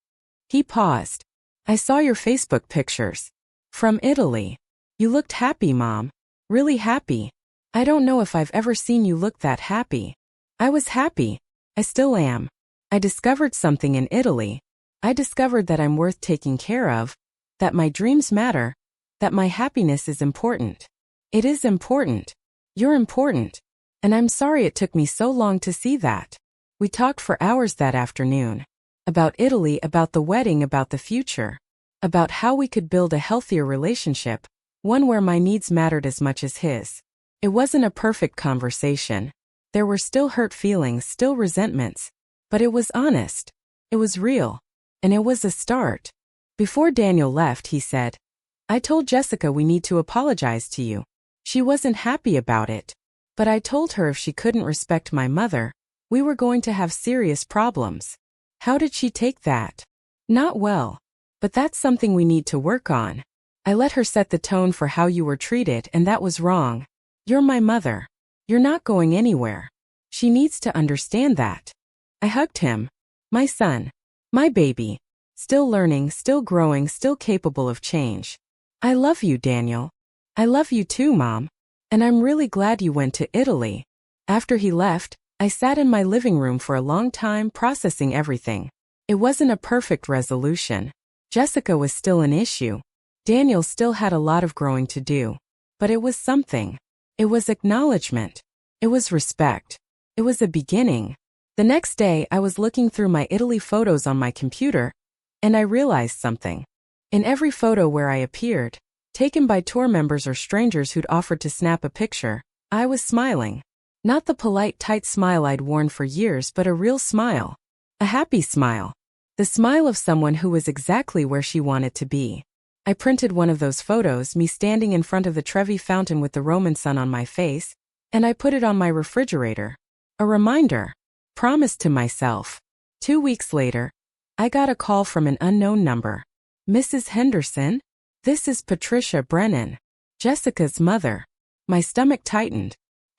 He paused. "I saw your Facebook pictures. From Italy. You looked happy, Mom. Really happy. I don't know if I've ever seen you look that happy." I was happy. I still am. I discovered something in Italy. I discovered that I'm worth taking care of, that my dreams matter, that my happiness is important. It is important. You're important. And I'm sorry it took me so long to see that. We talked for hours that afternoon. About Italy, about the wedding, about the future. About how we could build a healthier relationship, one where my needs mattered as much as his. It wasn't a perfect conversation. There were still hurt feelings, still resentments. But it was honest. It was real. And it was a start. Before Daniel left, he said, "I told Jessica we need to apologize to you. She wasn't happy about it. But I told her if she couldn't respect my mother, we were going to have serious problems." How did she take that? Not well. But that's something we need to work on. I let her set the tone for how you were treated, and that was wrong. You're my mother. You're not going anywhere. She needs to understand that. I hugged him. My son. My baby. Still learning, still growing, still capable of change. I love you, Daniel. I love you too, Mom. And I'm really glad you went to Italy. After he left, I sat in my living room for a long time processing everything. It wasn't a perfect resolution. Jessica was still an issue. Daniel still had a lot of growing to do. But it was something. It was acknowledgement. It was respect. It was a beginning. The next day, I was looking through my Italy photos on my computer, and I realized something. In every photo where I appeared, taken by tour members or strangers who'd offered to snap a picture, I was smiling. Not the polite, tight smile I'd worn for years, but a real smile. A happy smile. The smile of someone who was exactly where she wanted to be. I printed one of those photos, me standing in front of the Trevi fountain with the Roman sun on my face, and I put it on my refrigerator. A reminder. Promise to myself. 2 weeks later, I got a call from an unknown number. "Mrs. Henderson? This is Patricia Brennan, Jessica's mother." My stomach tightened.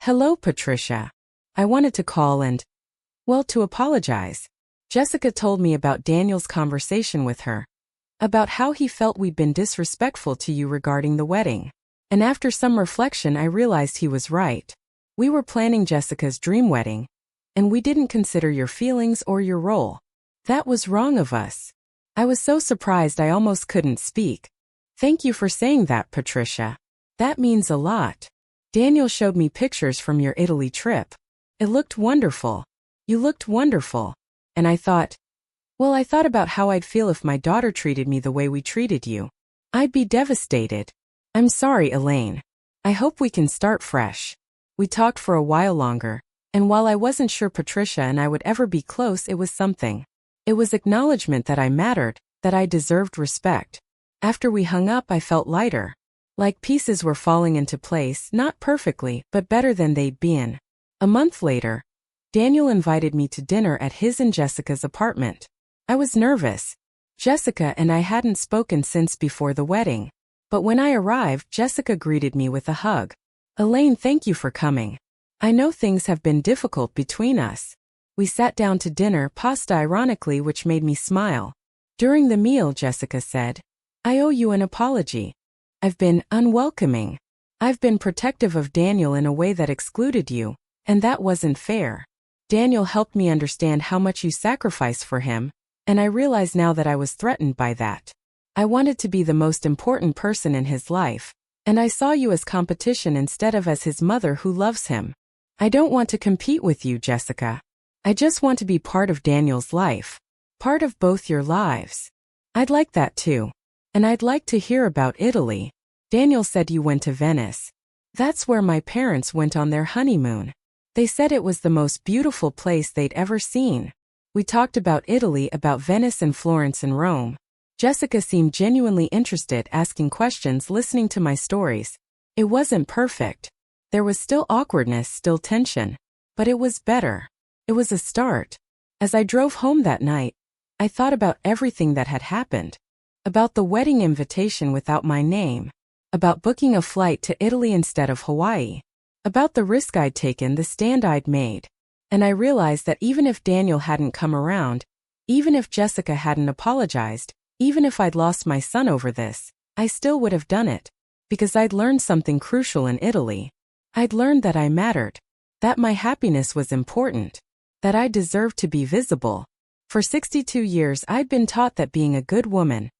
"Hello, Patricia." I wanted to call and, well, to apologize. Jessica told me about Daniel's conversation with her. About how he felt we'd been disrespectful to you regarding the wedding. And after some reflection, I realized he was right. We were planning Jessica's dream wedding, and we didn't consider your feelings or your role. That was wrong of us. I was so surprised I almost couldn't speak. Thank you for saying that, Patricia. That means a lot. Daniel showed me pictures from your Italy trip. It looked wonderful. You looked wonderful. And I thought about how I'd feel if my daughter treated me the way we treated you. I'd be devastated. I'm sorry, Elaine. I hope we can start fresh. We talked for a while longer, and while I wasn't sure Patricia and I would ever be close, it was something. It was acknowledgement that I mattered, that I deserved respect. After we hung up, I felt lighter. Like pieces were falling into place, not perfectly, but better than they'd been. A month later, Daniel invited me to dinner at his and Jessica's apartment. I was nervous. Jessica and I hadn't spoken since before the wedding. But when I arrived, Jessica greeted me with a hug. "Elaine, thank you for coming. I know things have been difficult between us." We sat down to dinner, pasta ironically, which made me smile. During the meal, Jessica said, "I owe you an apology. I've been unwelcoming. I've been protective of Daniel in a way that excluded you, and that wasn't fair. Daniel helped me understand how much you sacrificed for him, and I realize now that I was threatened by that. I wanted to be the most important person in his life, and I saw you as competition instead of as his mother who loves him. I don't want to compete with you, Jessica. I just want to be part of Daniel's life. Part of both your lives. I'd like that too. And I'd like to hear about Italy. Daniel said you went to Venice. That's where my parents went on their honeymoon. They said it was the most beautiful place they'd ever seen. We talked about Italy, about Venice and Florence and Rome. Jessica seemed genuinely interested, asking questions, listening to my stories. It wasn't perfect. There was still awkwardness, still tension. But it was better. It was a start. As I drove home that night, I thought about everything that had happened. About the wedding invitation without my name. About booking a flight to Italy instead of Hawaii. About the risk I'd taken, the stand I'd made. And I realized that even if Daniel hadn't come around, even if Jessica hadn't apologized, even if I'd lost my son over this, I still would have done it. Because I'd learned something crucial in Italy. I'd learned that I mattered. That my happiness was important. That I deserved to be visible. For 62 years I'd been taught that being a good woman,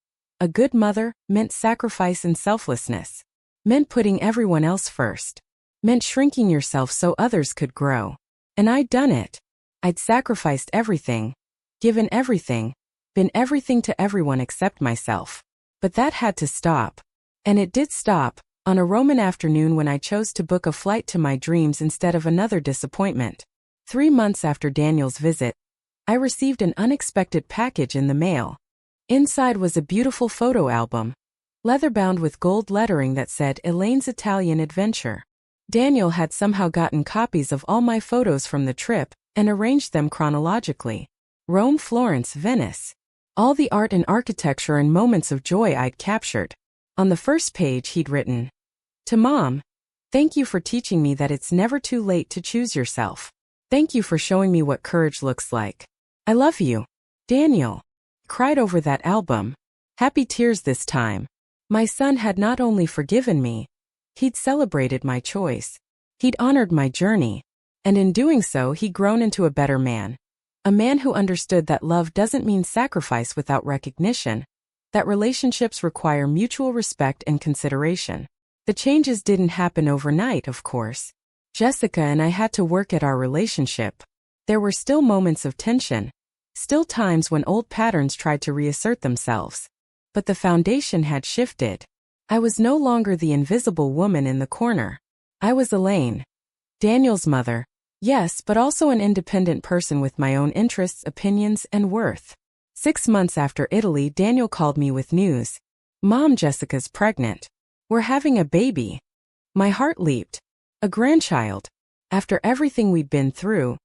a good mother, meant sacrifice and selflessness. Meant putting everyone else first. Meant shrinking yourself so others could grow. And I'd done it. I'd sacrificed everything, given everything, been everything to everyone except myself. But that had to stop. And it did stop, on a Roman afternoon when I chose to book a flight to my dreams instead of another disappointment. 3 months after Daniel's visit, I received an unexpected package in the mail. Inside was a beautiful photo album, leather-bound with gold lettering that said Elaine's Italian Adventure. Daniel had somehow gotten copies of all my photos from the trip and arranged them chronologically. Rome, Florence, Venice. All the art and architecture and moments of joy I'd captured. On the first page he'd written, "To Mom, thank you for teaching me that it's never too late to choose yourself. Thank you for showing me what courage looks like. I love you, Daniel." Cried over that album. Happy tears this time. My son had not only forgiven me, he'd celebrated my choice. He'd honored my journey. And in doing so, he'd grown into a better man. A man who understood that love doesn't mean sacrifice without recognition, that relationships require mutual respect and consideration. The changes didn't happen overnight, of course. Jessica and I had to work at our relationship. There were still moments of tension, still times when old patterns tried to reassert themselves. But the foundation had shifted. I was no longer the invisible woman in the corner. I was Elaine, Daniel's mother, yes, but also an independent person with my own interests, opinions, and worth. 6 months after Italy, Daniel called me with news. "Mom, Jessica's pregnant. We're having a baby." My heart leaped. A grandchild. After everything we'd been through,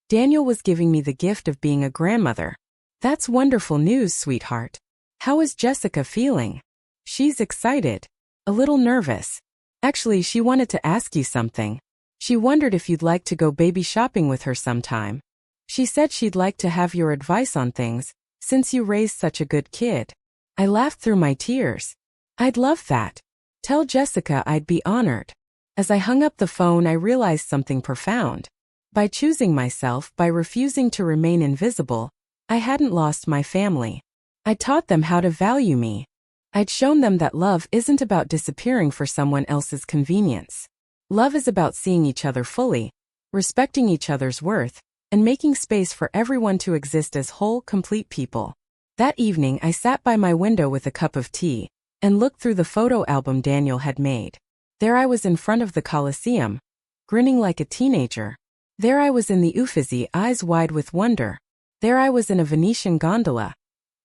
Daniel was giving me the gift of being a grandmother. "That's wonderful news, sweetheart. How is Jessica feeling?" "She's excited. A little nervous. Actually, she wanted to ask you something. She wondered if you'd like to go baby shopping with her sometime. She said she'd like to have your advice on things, since you raised such a good kid." I laughed through my tears. "I'd love that. Tell Jessica I'd be honored." As I hung up the phone, I realized something profound. By choosing myself, by refusing to remain invisible, I hadn't lost my family. I taught them how to value me. I'd shown them that love isn't about disappearing for someone else's convenience. Love is about seeing each other fully, respecting each other's worth, and making space for everyone to exist as whole, complete people. That evening, I sat by my window with a cup of tea and looked through the photo album Daniel had made. There I was in front of the Colosseum, grinning like a teenager. There I was in the Uffizi, eyes wide with wonder. There I was in a Venetian gondola,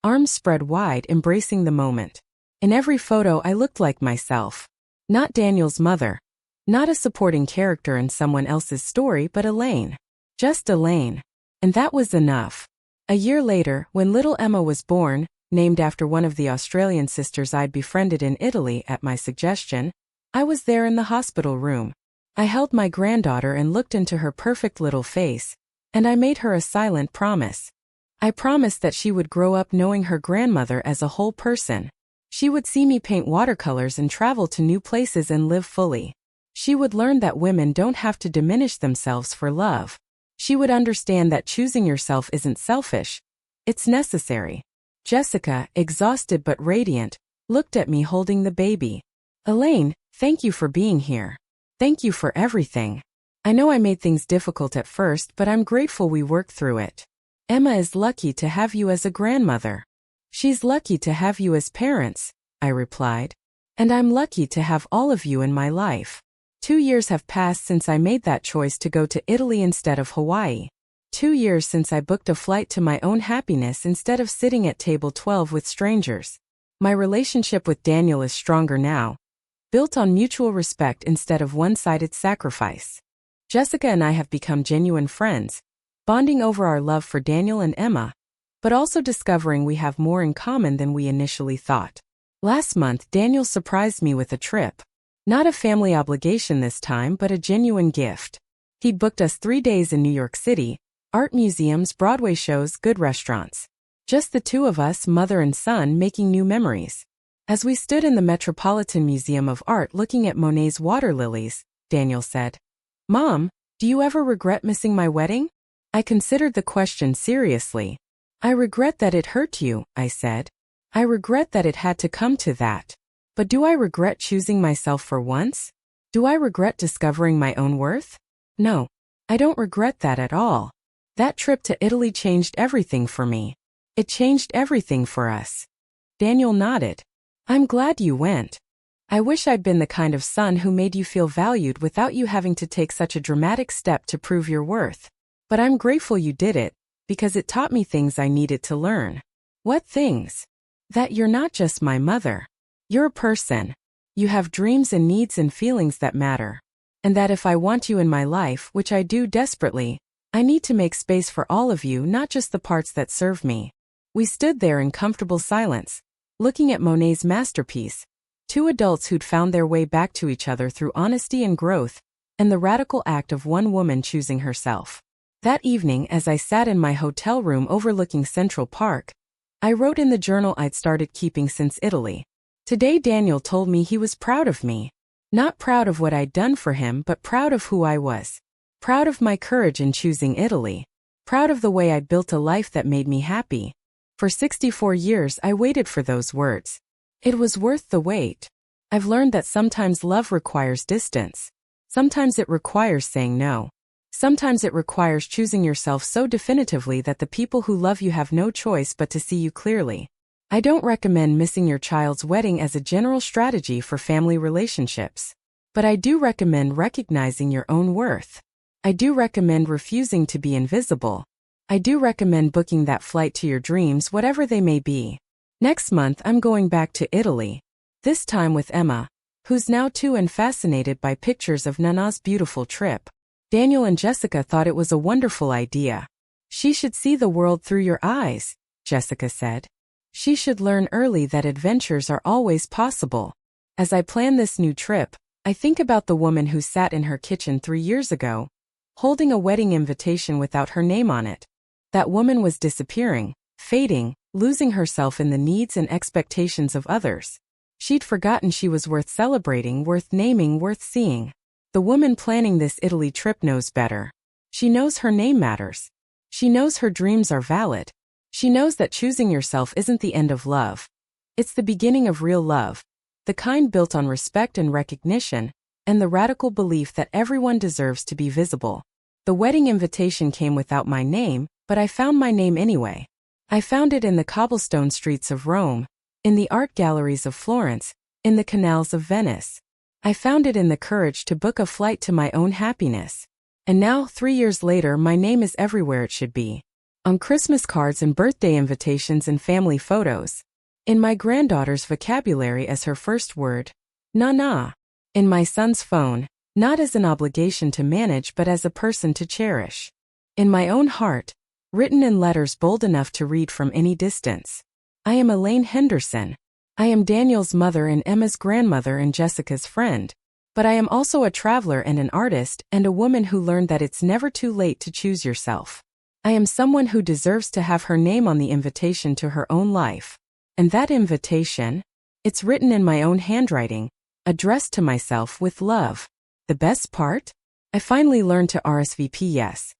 arms spread wide, embracing the moment. In every photo I looked like myself. Not Daniel's mother. Not a supporting character in someone else's story, but Elaine. Just Elaine. And that was enough. A year later, when little Emma was born, named after one of the Australian sisters I'd befriended in Italy at my suggestion, I was there in the hospital room. I held my granddaughter and looked into her perfect little face, and I made her a silent promise. I promised that she would grow up knowing her grandmother as a whole person. She would see me paint watercolors and travel to new places and live fully. She would learn that women don't have to diminish themselves for love. She would understand that choosing yourself isn't selfish. It's necessary. Jessica, exhausted but radiant, looked at me holding the baby. "Elaine, thank you for being here. Thank you for everything. I know I made things difficult at first, but I'm grateful we worked through it. Emma is lucky to have you as a grandmother. She's lucky to have you as parents," I replied. "And I'm lucky to have all of you in my life." 2 years have passed since I made that choice to go to Italy instead of Hawaii. 2 years since I booked a flight to my own happiness instead of sitting at table 12 with strangers. My relationship with Daniel is stronger now, built on mutual respect instead of one-sided sacrifice. Jessica and I have become genuine friends, bonding over our love for Daniel and Emma, but also discovering we have more in common than we initially thought. Last month, Daniel surprised me with a trip. Not a family obligation this time, but a genuine gift. He booked us 3 days in New York City, art museums, Broadway shows, good restaurants. Just the two of us, mother and son, making new memories. As we stood in the Metropolitan Museum of Art looking at Monet's water lilies, Daniel said, "Mom, do you ever regret missing my wedding?" I considered the question seriously. "I regret that it hurt you," I said. "I regret that it had to come to that. But do I regret choosing myself for once? Do I regret discovering my own worth? No, I don't regret that at all. That trip to Italy changed everything for me. It changed everything for us. Daniel nodded. I'm glad you went. I wish I'd been the kind of son who made you feel valued without you having to take such a dramatic step to prove your worth. But I'm grateful you did it, because it taught me things I needed to learn. What things? That you're not just my mother. You're a person. You have dreams and needs and feelings that matter. And that if I want you in my life, which I do desperately, I need to make space for all of you, not just the parts that serve me. We stood there in comfortable silence, looking at Monet's masterpiece, two adults who'd found their way back to each other through honesty and growth, and the radical act of one woman choosing herself. That evening, as I sat in my hotel room overlooking Central Park, I wrote in the journal I'd started keeping since Italy. Today Daniel told me he was proud of me. Not proud of what I'd done for him, but proud of who I was. Proud of my courage in choosing Italy. Proud of the way I'd built a life that made me happy. For 64 years I waited for those words. It was worth the wait. I've learned that sometimes love requires distance. Sometimes it requires saying no. Sometimes it requires choosing yourself so definitively that the people who love you have no choice but to see you clearly. I don't recommend missing your child's wedding as a general strategy for family relationships. But I do recommend recognizing your own worth. I do recommend refusing to be invisible. I do recommend booking that flight to your dreams, whatever they may be. Next month I'm going back to Italy. This time with Emma, who's now 2 and fascinated by pictures of Nana's beautiful trip. Daniel and Jessica thought it was a wonderful idea. She should see the world through your eyes, Jessica said. She should learn early that adventures are always possible. As I plan this new trip, I think about the woman who sat in her kitchen 3 years ago, holding a wedding invitation without her name on it. That woman was disappearing, fading, losing herself in the needs and expectations of others. She'd forgotten she was worth celebrating, worth naming, worth seeing. The woman planning this Italy trip knows better. She knows her name matters. She knows her dreams are valid. She knows that choosing yourself isn't the end of love. It's the beginning of real love, the kind built on respect and recognition, and the radical belief that everyone deserves to be visible. The wedding invitation came without my name, but I found my name anyway. I found it in the cobblestone streets of Rome, in the art galleries of Florence, in the canals of Venice. I found it in the courage to book a flight to my own happiness. And now, 3 years later, my name is everywhere it should be. On Christmas cards and birthday invitations and family photos. In my granddaughter's vocabulary as her first word, Nana. In my son's phone, not as an obligation to manage but as a person to cherish. In my own heart, written in letters bold enough to read from any distance. I am Elaine Henderson. I am Daniel's mother and Emma's grandmother and Jessica's friend. But I am also a traveler and an artist and a woman who learned that it's never too late to choose yourself. I am someone who deserves to have her name on the invitation to her own life. And that invitation? It's written in my own handwriting, addressed to myself with love. The best part? I finally learned to RSVP yes.